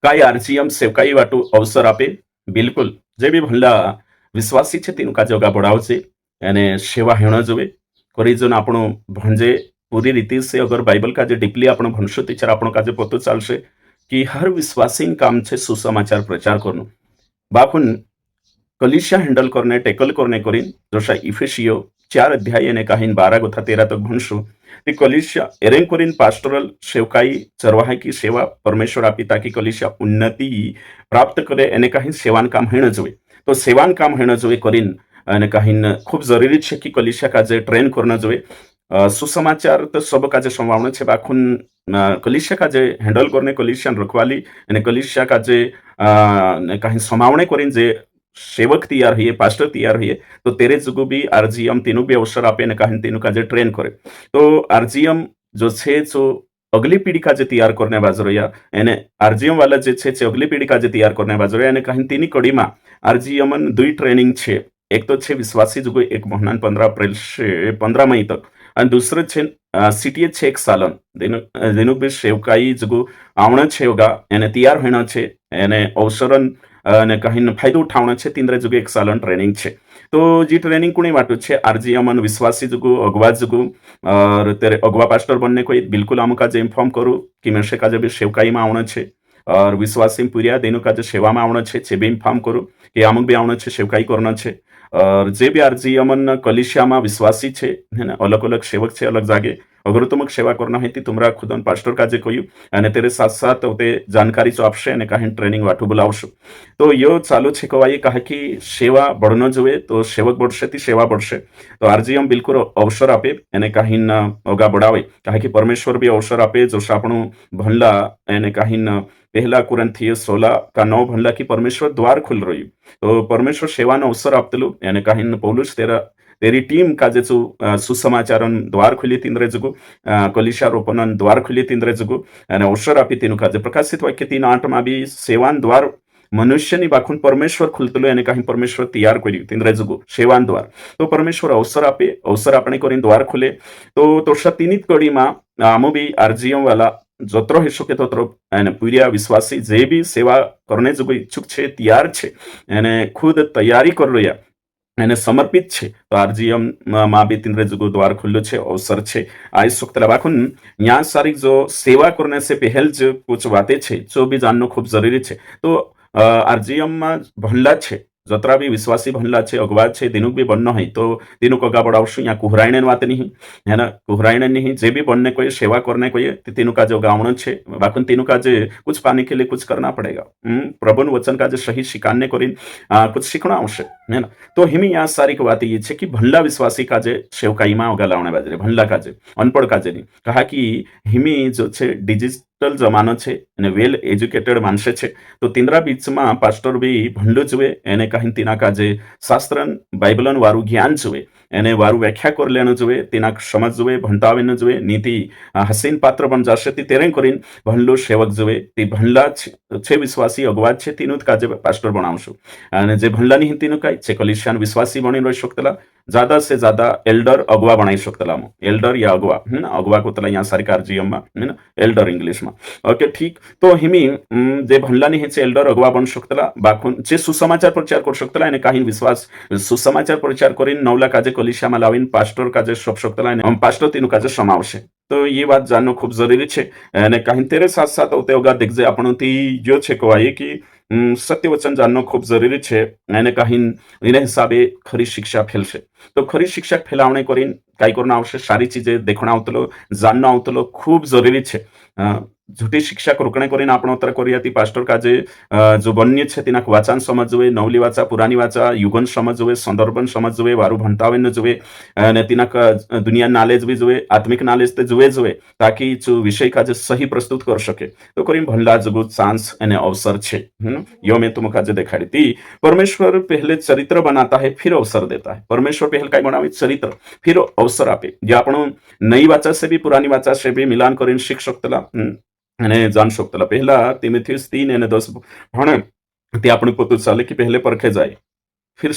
काय आरसीएम सेवकाई वाटू अवसर આપે બિલકુલ જે બી ભલા વિશ્વાસી છે તેનું કાજે અગા બઢાવશે અને સેવા હેણ જોવે કરી જો આપણું ભણજે પૂરી રીતે से अगर बाइबल का जो डीपली आपण भणशो त्याच्यावर आपण काजे पतो चालશે की हर विश्वासी काम છે सुसमाचार प्रचार करणं बाखून कलिशा हँडल करणे टेकल करणे करीन जशा इफेशियो 4 अध्याय અને કાહીન 12 ગોથા 13 તક ભણશું તે કલિશા એરેન કરીને પાસ્ટોરલ સેવકાઈ ચરવાહકી સેવા પરમેશ્વર આપી તાકી કલિશા ઉન્નતિ પ્રાપ્ત કરે એને કાહીન સેવાન કામ હેણ જોવે તો સેવાન કામ હેણ જોવે કરીને અને કાહીન ખૂબ જરૂરી છે કે કલિશા કાજે ટ્રેન કरणं જોવે सुसमाचार तर सब काजे संभावना છે બાખુન કલિશા કાજે હેન્ડલ કરને કલિશા રખવાલી અને કલિશા કાજે કાहीन समावणे કરીને જે सेवक तैयार हुए पास्टर तैयार हुए तो तेरे जुगु भी आरजीएम तीनों भी अवसर आपे ने कहा तीनों का जो ट्रेन करे तो आरजीएम जो छे जो अगली पीढ़ी का जो तैयार करने बाजू रहा एने आरजीएम वाला जे छे अगली पीढ़ी का जो तैयार करने बाजू रहा एने कहीं तीनी कड़ी में आरजीएम दुई ट्रेनिंग छे एक तो छे विश्वासी जुगु 1 મહિના 15 એપ્રિલ से 15 મई तक અને दूसरे छे सीटीए छे 1 સાલન देनु भी सेवकाई जुगु आवण छे होगा एने तैयार होना छे एने अवसरन અને કહીને ફાયદો ઉઠાવવાનો છે તીંદ્રે જુગુ 1 સાલન ટ્રેનિંગ છે તો જે ટ્રેનિંગ કોની વાટું છે આરજીએમ અને વિશ્વાસી જુગુ અગવા જુગુ और तेरे अगवा पास्टर बनने कोई बिल्कुल आम काजे इन्फॉर्म करूँ कि मेरे काजे भी सेवकाई में आवण छे और विश्वासी पूरिया देनु काजे सेवा में आवण छे भी इन्फॉर्म करूँ कि अमुक भी आवण छे सेवकाई करना छे और जे भी आरजीएम कलिशिया में विश्वासी छे है ना अलग अलग सेवक छे अलग जागे अगर तुम सेवा करना है तो तुमरा खुद पास्टर काजे कहूँ અને तेरे साथ साथ ते जानकारी जो आपसे અને કાहीन ट्रेनिंग वाटू बोलावशो तो यो चालू छे कवाई कहा कि सेवा बढ़नो जोवे तो सेवक बढ़शे ती सेवा बढ़शे तो आरजीएम बिल्कुल अवसर आपे અને કાहीन अगा बढ़ावे कहा कि परमेश्वर भी अवसर आपे जो આપણું ભણલા અને કાहीन પહેલા કુરંથીય 16 का 9 ભણલા कि परमेश्वर द्वार खुल रही तो परमेश्वर सेवानो अवसर आपतलू અને કાहीन पौलुस तेरी टीम का जे सुसमाचारन द्वार खुली तिंद्रे जगु कलिशा रोपणन द्वार खुली तिंद्रे जगु અને અવસર આપી તેનું કાજે પ્રકાશિત વાક્ય 3:8 બી સેવાન દ્વાર મનુષ્યની બાખુન પરમેશ્વર ખુલતલું અને કાहीं પરમેશ્વર તૈયાર કર્યું तिंद्रे જગુ સેવાન દ્વાર તો પરમેશ્વર અવસર આપે અવસર આપણે કરીને દ્વાર ખુલે તો તોષાતીનિત કડીમાં આમો બી આરજીએમ વાલા जत्रो हिस्सो के तत्रो અને પૂર્યા વિશ્વાસી જે બી સેવા કરને જો इच्छुक છે તૈયાર છે અને ખુદ તૈયારી કરી રહ્યા એને સમર્પિત છે તો આરજીએમ માં બી तिंद्रे जुगु द्वार खुल्लू छे अवसर छे आई सुक्त बाखुन यहाँ सारी जो सेवा करने से पहल जो कुछ बातें छे जो भी जानना खूब जरूरी छे तो आरजीएम में भणला छे जतरा भी विश्वासी भणला छे अगवा छे दिनुक भी बनना है तो दिनुक अगा बढ़ावशु यहाँ कुहरायण वात नहीं है ना कुहरायण नहीं जे भी बनने कोई सेवा करने कोई तीनों का जो गावण छे बाकुन तीनों का जे कुछ पाने के लिए कुछ करना पड़ेगा प्रभु वचन का जो सही शिकाने करीन कुछ सीखना आवश्यक है ना तो हिमी यहाँ सारी बात ये है कि भल्ला विश्वासी का जे सेवकाई में अगा लावने बाजरे भल्ला का जे अनपढ़ का जे नहीं कहा कि हिमी जो छे डिजिटल जमानो छे અને વેલ એજ્યુકેટેડ માણસે છે તો તીંદ્રા બીચમાં પાસ્ટર બી ભણલું જોવે એને કાहीं તેના કાજે શાસ્ત્રન બાઇબલન વારું જ્ઞાન જોવે એને વારું વ્યાખ્યા કરી લેવાનું જોવે તેના સમજ જોવે ભણતાવેનું જોવે નીતિ હસીન પાત્ર બન જશે તે તેરે કરીને ભણલું સેવક જોવે તે ભણલા છે વિશ્વાસી અગવાદ છે તેનું જ કાજે પાસ્ટર બનાવશું અને જે ભણલા નહીં તેનું કાંઈ છે કલિશિયાન વિશ્વાસી બની રહી શકતલા ज्यादा से ज्यादा एल्डर अगवा बनाई सकता एल्डर या अगवा है ना अगवा को तला यहाँ सरकार जीएम में है ना एल्डर इंग्लिश में ओके ठीक तो हिमी जे भणला नहीं है एल्डर अगवा बन सकता बाखून जे सुसमाचार प्रचार कर सकता है काही विश्वास सुसमाचार प्रचार करीन 9 लाख काजे कलिशा में लावीन पास्टर काजे सब सकता है पास्टर तीनों काजे समावशे तो ये बात जानना खूब जरूरी है काही तेरे साथ साथ होते होगा देख जे आपण ती जो छे कवाई कि सत्य वचन जानना खूब जरूरी है એને કાहीं એના હિસાબે ખરી શિક્ષા ફેલશે તો ખરી શિક્ષા ફેલાવણે કરીને કાંઈ કરના આવશે સારી ચીજે દેખણા આવતલો જાણના આવતલો ખૂબ જરૂરી છે झूठी शिक्षा रोकणे કરીને આપણો ઉત્તર કોરિયાથી પાસ્ટર કાજે જો બન્ય છે તેના વાચાન સમજવે નવલી વાચા પુરાની વાચા યુગન સમજવે સંદર્ભન સમજવે વારું ભણતાવે ન જોવે અને તેના દુનિયા નોલેજ બી જોવે આત્મિક નોલેજ તે જોવે તાકી જો વિષય કાજે સહી પ્રસ્તુત કરી શકે તો કરીને ભણલા જગુ ચાન્સ અને અવસર છે यो मैं तुम काजे दिखाड़ी थी परमेश्वर पहले चरित्र बनाता है फिर अवसर देता है परमेश्वर पहले काय बनावे चरित्र फिर अवसर आपे जे आपण नई वाचा से भी पुरानी वाचा से भी मिलान કરીને શીખ શકતલા અને જાણ શકતલા પહેલા તિમોથિયસ 3 અને 10 ભણે તે આપણું પોતું ચાલે કે પહેલે પરખે જાય फिर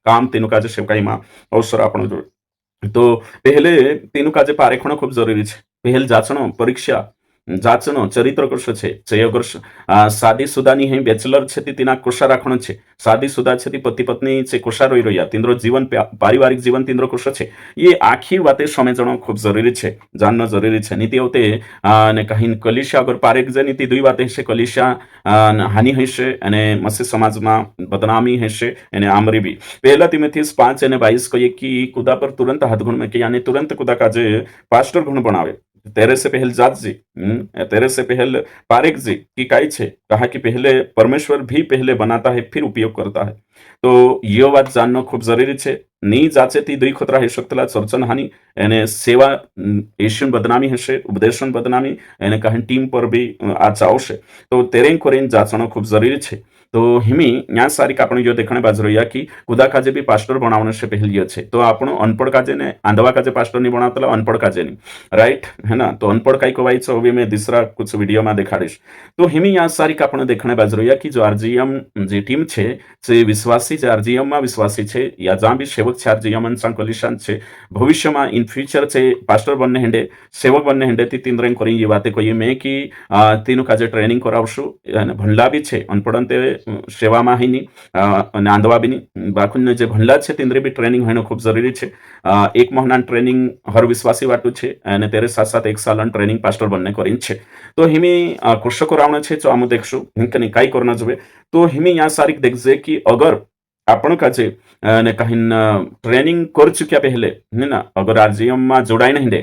काम તેનું કાજે સેવકાઈમાં અવસર આપણો જોઈએ તો પહેલે તેનું કાજે પારેખણો ખૂબ જરૂરી છે પહેલ જાચણો પરીક્ષા जाचणं चरित्र कसं છે જે અગર સાદી સુદાની હે બેચલર છે તે તેના કોશા રાખણ છે સાદી સુદા છે તે પતિ પત્ની છે કોશા રોઈ રહ્યા તિંદ્રો જીવન પારિવારિક જીવન તિંદ્રો કોશો છે એ આખી વાતે સમજણો ખૂબ જરૂરી છે જાણનો જરૂરી છે નીતિ હોતે અને કહીન કલિશા અગર પારેક જે નીતિ દુઈ વાતે હશે કલિશા હાનિ હશે અને મસી સમાજમાં બદનામી હશે અને આમરી બી પહેલા તિમોથીસ 5:22 કહીએ કે खुदा पर तुरंत हाथ गुण में कि यानी तुरंत खुदा का जो पास्टर गुण बनावे तेरे से पहल जात जी तेरे से पहल पारेख जी की काई छे कहा कि पहले परमेश्वर भी पहले बनाता है फिर उपयोग करता है तो ये बात जानना खूब जरूरी है ની જાચેથી દુઈ ખતરા હે શકતલા ચર્ચન હાની એને સેવા એશિયન બદનામી હશે ઉપદેશન બદનામી એને કહે ટીમ પર બી આ ચાવશે તો તેરેન કોરેન જાચણો ખૂબ જરૂરી છે તો हिमी न्या सारी આપણે જો દેખણે બાજ રહ્યા कि खुदा काजे भी पास्टर बनावने से पहले ये છે તો આપણો અનપढ़ काजे ने आंधवा काजे पास्टर नहीं बनावतला अनपढ़ काजे नहीं राइट है ना तो अनपढ़ काई को वाई छो अभी मैं दूसरा कुछ वीडियो में दिखाड़ीश तो हिमी यहाँ सारी આપણે દેખણે બાજ રહ્યા कि जो आरजीएम જે ટીમ છે જે વિશ્વાસી જે આરજીએમ માં વિશ્વાસી છે યા જ્યાં બી સેવક છે આરજીએમ સંકલિશાન છે ભવિષ્યમાં ઇન ફ્યુચર છે પાસ્ટર બનને હેંડે સેવક બનને હેંડે થી તીન કરી ये વાતે કહીએ મેં कि તેનું કાજે ટ્રેનિંગ કરાવશું અને ભણલા બી છે અનપढ़ તે સેવામાં હૈની અને આંધવા બીની બાકુને જે ભણલા છે તેંદ્રે બી ટ્રેનિંગ હોનો ખૂબ જરૂરી છે એક મહિના ટ્રેનિંગ હર વિશ્વાસી વાટું છે અને તેરે સાથ સાથ એક સાલ ટ્રેનિંગ પાસ્ટર બનને કરીને છે તો हिमी કૃષકો રાવણ છે તો આમ દેખશું કે કાઈ કરના જોવે તો हिमी यहाँ सारी देखजे कि अगर आपण काजे ने कहीं ट्रेनिंग कर चुक्या पहले है ना अगर आरजीएम में जोड़ाई नहीं दे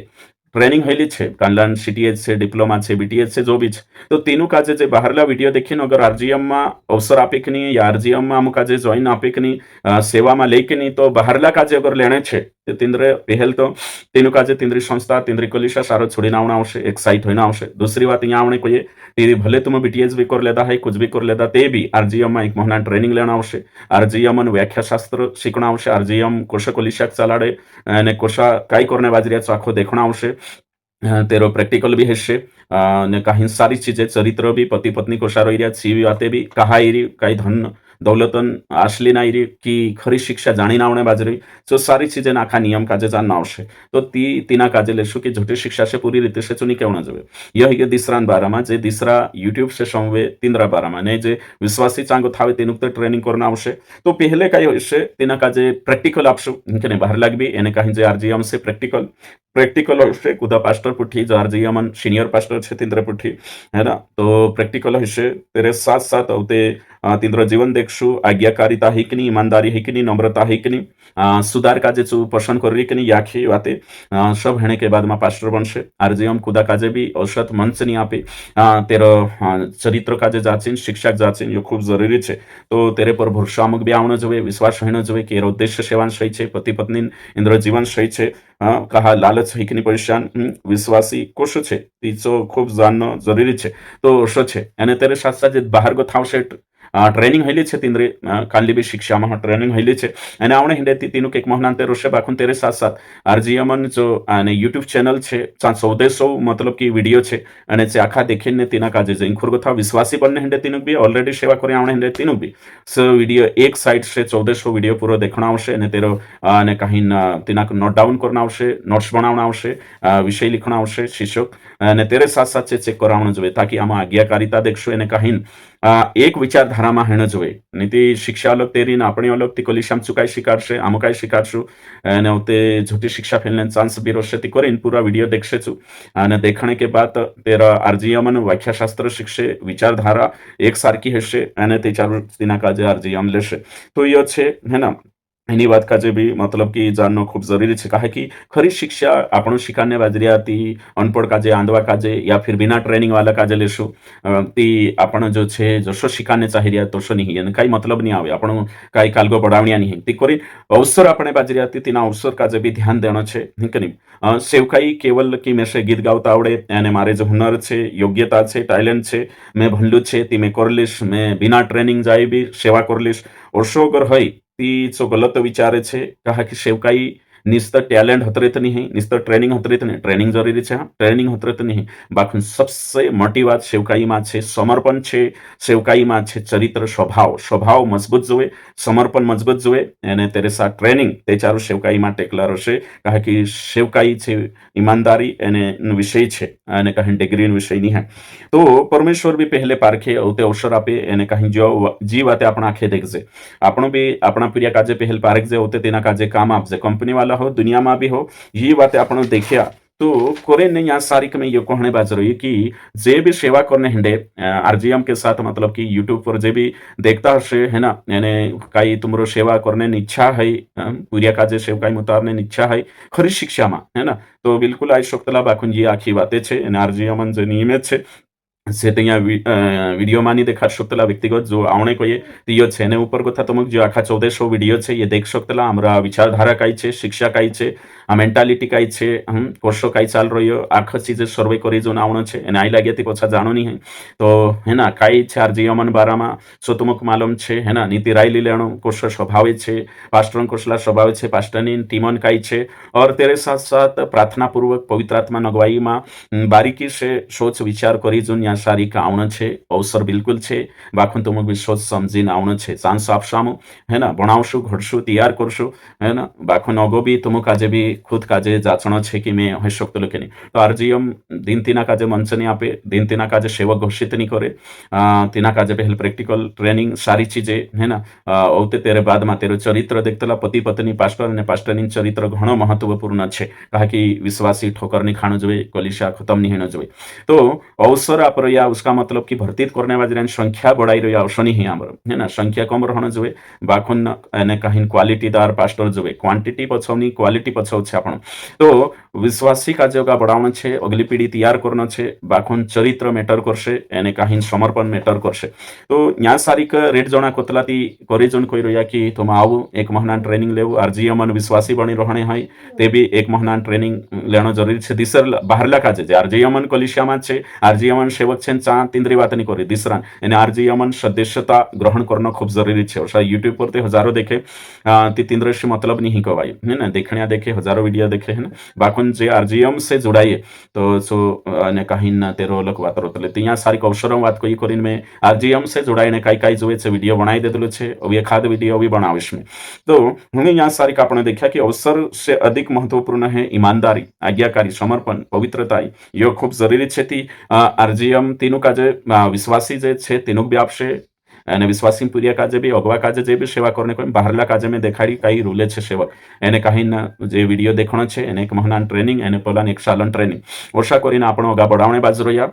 ट्रेनिंग हेली છે કાનલાન સીટીએચ છે ડિપ્લોમા છે બીટીએચ છે જો બી છે તો તેનું કાજે જે બહારલા વિડીયો દેખીને અગર આરજીએમમાં અવસર આપે કે નહીં યા આરજીએમમાં અમુક કાજે જોઈન આપે કે નહીં સેવામાં લે કે નહીં તો બહારલા કાજે અગર લેણે છે તો તિંદ્રે પહેલ તો તેનું કાજે તિંદ્રી સંસ્થા તિંદ્રી કલિશા સારો છોડીને આવના આવશે એક સાઇટ હોઈને આવશે दूसरी बात यहाँ આવણે કોઈએ तेरी भले तुम बीटीएस भी कर लेता है कुछ भी कर लेता ते भी आरजीएम में एक महीना ट्रेनिंग लेना आवश्य आरजीएम व्याख्या शास्त्र सीखना आवश्य आरजीएम कोशा कोलिशाक चलाड़े અને કોશા કાઈ કરને બાજરિયા આખો દેખણા આવશે તેરો પ્રેક્ટિકલ બી હશે ને કાંઈ સારી ચીજે ચરિત્ર બી પતિ પત્ની કોશા રહી રહ્યા સીવી વાતે બી કહા એરી કાંઈ ધન दौलतन आशली ना इरी की खरी शिक्षा जानी ना आवने बाजरी जो सारी चीजें नाखा नियम काजे जानना आवश्य तो तीना काजे लेशु कि झूठी शिक्षा से पूरी रीते से चुनी केवना जोवे यह है दिसरा बारामा जे दिसरा यूट्यूब से समवे तीनरा बारामा ने जे विश्वासी चांगो थावे तेनुक तो ट्रेनिंग करना आवश्य तो पहले काय होयशे तेना काजे प्रैक्टिकल आपशु के बाहर लागबी एने काहीं जे आरजीएम से प्रैक्टिकल होशे कुदा पास्टर पुठी जो आरजीएम सीनियर पास्टर छे तीन्द्र पुठी है ना तो प्रैक्टिकल होशे तेरे साथ साथ होते तीन्द्र जीवन देखशु आज्ञाकारिता है कि नहीं ईमानदारी है कि नहीं नम्रता है कि नहीं सुधार काजे चु पसंद कर रही कि नहीं याखी बातें सब हेने के बाद में पास्टर बनशे आरजीएम खुदा काजे भी औसत मंच नहीं आपे तेरो चरित्र काजे जाचीन शिक्षक जाचीन ये खूब जरूरी है तो तेरे पर भरोसा अमुक भी आवनो जोवे विश्वास होनो जोवे कि एरो उद्देश्य सेवान सही है पति पत्नी इंद्र जीवन सही है कहा लालच है कि नहीं परेशान विश्वासी कोश है तीचो खूब जानना जरूरी है तो ओशो है અને तेरे साथ साथ બહાર ગો થાવશે ટ્રેનિંગ હેલી છે તીન્દ્રે કાલી બી શિક્ષામાં ટ્રેનિંગ હેલી છે અને આવણે હિંડેતી તીનું એક મહિના તે રોશે બાખુન તેરે સાથ સાથ આરજીએમન જો અને યુટ્યુબ ચેનલ છે 1400 मतलब कि वीडियो છે અને જે આખા દેખીને તેના કાજે જઈને ખુરગો થા વિશ્વાસી બનને હિંડે તીનું બી ઓલરેડી સેવા કરી આવણે હિંડે તીનું બી સો वीडियो एक साइड से 1400 वीडियो पूरो देखना आवश्य અને તેરો અને કहीं તેના નોટ डाउन करना आवश्य नोट्स बनावना आवश्य विषय लिखना आवश्य शिक्षक અને તેરે સાથ સાથ ચેક કરાવવાનું જોઈએ તાકી આમાં આજ્ઞાકારિતા દેખશો એને કहीं एक विचारधाराમાં હેણ જોઈએ નીતિ શિક્ષા અલગ તેરી ને આપણી અલગ તી કોલિશામ ચુકાઈ શીખાડશે આમ કાઈ શીખાડશું અને તે झूठी शिक्षा फैलने चांस भी रोशे ती કરીને પૂરા વિડિયો દેખશે છું અને દેખણે કે બાદ તેરા આરજીએમ નું વ્યાખ્યાશાસ્ત્ર શિક્ષે વિચારધારા એક સારખી હશે અને તે ચાલુ તેના કાજે આરજીએમ લેશે તો યો છે હે ના એની વાત કાજે બી मतलब कि जानना खूब जरूरी है कहा कि खरी शिक्षा आपण शिकाने बाजरी आती अनपढ़ काजे आंधवा काजे या फिर बिना ट्रेनिंग वाला काजे लेशु ती आपण जो छे जसो शिकाने चाही રહ્યા તોસો નહીં અને કાઈ मतलब नहीं આવે आपण કાઈ કાલગો પડાવણ્યા નહીં ती કરી અવસર આપણે બાજરી આતી તેના અવસર કાજે બી ધ્યાન દેણો છે કે નહીં સેવકાई केवल कि મેં ગીત ગાવતા આવડે અને મારે જે હુનર છે યોગ્યતા છે ટેલેન્ટ છે મેં ભણલું છે તી મેં કરલીશ મેં बिना ट्रेनिंग જાય બી સેવા કરલીશ ઓશો અગર હોય ती जो गलत विचारे छे कहा कि सेवकाई निस्तर टैलेंट हतरेत नहीं निस्तर ट्रेनिंग हतरेत नहीं ट्रेनिंग जरूरी है हाँ ट्रेनिंग हतरेत नहीं बाकी सबसे मोटी बात सेवकाई में है समर्पण है सेवकाई में है चरित्र स्वभाव स्वभाव मजबूत जुए समर्पण मजबूत जुए અને તેરે સાથ ટ્રેનિંગ તે ચારું સેવકાઈ માટે એકલા રહેશે કારણ કે સેવકાઈ છે ઈમાનદારી અને વિષય છે અને કहीं ડિગ્રી વિષય નહીં હે તો પરમેશ્વર બી પહેલે પારખે તે અવસર આપે એને કहीं જો જી વાતે આપણા આંખે દેખજે આપણો બી આપણા પ્રિય કાજે પહેલ પારખજે હોતે તેના કાજે કામ આપજે કંપની वाला हो दुनिया में भी हो ये बातें आपण देखिया तो कोरे ने यहाँ सारिक में ये कहने बाज रही कि जे भी सेवा करने हिंडे आरजीएम के साथ मतलब कि यूट्यूब पर जे भी देखता हशे है ना यानी कई तुमरो सेवा करने ની ઈચ્છા है પૂર્યા કાજે સેવકાઈ ઉતારને ની ઈચ્છા है ખરી શિક્ષામાં है ना तो बिल्कुल आई शक्तला बाखुंजी आखी बातें છે અને આરજીએમ જે નિયમિત છે से ત્યાં વિડીયોમાં નહીં દેખાડ શકતલા વ્યક્તિગત જો આવણે કોઈએ દિયો છે એને ઉપર কথা તમક જો આખા 1400 વિડીયો છે ये देख શકતલા हमरा विचारधारा काई છે शिक्षा काई છે આ મેન્ટાલિટી કાઈ છે કોર્સો કાઈ ચાલ રહ્યો આખા ચીજ સર્વે કરી જો આવણો છે અને આઈ લાગે તે પછા જાણો નહીં હે તો હેના કાઈ છે આરજીએમન બારામાં સો તમક માલુમ છે હેના નીતિ રાયલી લેણો કોર્સો સ્વભાવે છે પાસ્ટરન કોર્સલા સ્વભાવે છે પાસ્ટરની ટીમન કાઈ છે और तेरे साथ साथ प्रार्थना पूर्वक पवित्र आत्मा नगवाई में बारीकी से सोच विचार करी जो यहाँ सारी का आवण છે અવસર બિલકુલ છે બાખું તો મગ સોચ સમજીને આવણ છે ચાન્સ આપશામું હે ના ભણાવશું ઘડશું તૈયાર કરશું હે ના બાખું નગો બી तुम काजे भी खुद काजे जाचणो છે કે મેં હોય શકતો કે નહીં તો આરજીએમ દિન તેના કાજે મંચ નહીં આપે દિન તેના કાજે સેવક ઘોષિત નહીં કરે તેના કાજે પહેલ પ્રેક્ટિકલ ટ્રેનિંગ સારી ચીજે હે ના ઓતે તેરે બાદમાં તેરો ચરિત્ર દેખતલા પતિ પત્ની પાસ્ટર અને પાસ્ટરની ચરિત્ર ઘણો મહત્વપૂર્ણ છે કારણ કે विश्वासी ठोकर नहीं खाना જોઈએ कलिशा खत्म नहीं होना જોઈએ तो अवसर आप रहा उसका मतलब कि भर्ती करने वाली संख्या बढ़ाई रही अवसर नहीं है ना संख्या कम रहना જોઈએ बाखुन એને કहीं क्वालिटीदार पास्टर જોઈએ क्वांटिटी पछवनी क्वालिटी पछव છે આપણો તો વિશ્વાસી કાજોગા बढ़ावना છે अगली पीढ़ी तैयार करना છે बाखुन चरित्र મેટર કરશે એને કहीं समर्पण મેટર કરશે તો ન્યા સારીક રેડ જણા કોતલાતી કરી જોન કોઈ રહ્યા कि तुम આવું એક મહિના ટ્રેનિંગ લેવું આરજીએમ અને વિશ્વાસી બની रहणे હોય તે બી એક મહિના ટ્રેનિંગ લેણો જરૂરી છે દિસર બહારલા કાજે જે આરજીએમન કલિશિયામાં છે આરજીએમન સેવક છે ચા તીંદ્રી વાત નહીં કરી દિસરા એને આરજીએમન સદસ્યતા ગ્રહણ કરનો ખૂબ જરૂરી છે और यूट्यूब पर ते हजारों देखे ती तींद्र से मतलब नहीं कवाई है ना देखने देखे हजारों वीडियो देखे है ना बाकुन जे आरजीएम से जुड़ाइए तो सो ने कहीं ना तेरो अलग बात रोतले ત્યાં સારી અવસરો વાત કોઈ કરીને મેં આરજીએમ से જોડાઈને કાઈ કાઈ જોવે છે વિડિયો બનાવી દેતલો છે હવે એખાદ વિડિયો भी बनाविश में तो हमने यहाँ सारी આપણે देखा कि अवसर से अधिक महत्वपूर्ण है ईमानदारी आज्ञाकारी समर्पण पवित्रता यो खूब जरूरी છે તી આરજીએમ તેનું કાજે વિશ્વાસી જે છે તેનું બી આપશે અને વિશ્વાસી પૂર્યા કાજે બી અગવા કાજે જે બી સેવા કરને કોઈ બહારલા કાજે મેં દેખાડી કઈ રૂલે છે સેવક એને કहीं જે વિડીયો દેખણો છે એને એક મહિના ટ્રેનિંગ એને પહેલા એક સાલન ટ્રેનિંગ ઓછા કરીને આપણો અગા बढ़ावणे बाजू રહ્યા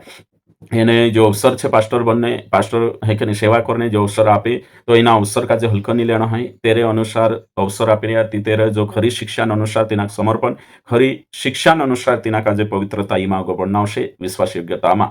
એને जो अवसर છે पास्टर बनने पास्टर है कि सेवा करने जो अवसर आपे तो एना अवसर का जो हल्का नहीं लेना है तेरे अनुसार अवसर आपे तेरे जो खरी शिक्षा अनुसार तेना समर्पण खरी शिक्षा अनुसार तेना का जो पवित्रता इमा आगे बढ़ना विश्वास योग्यता में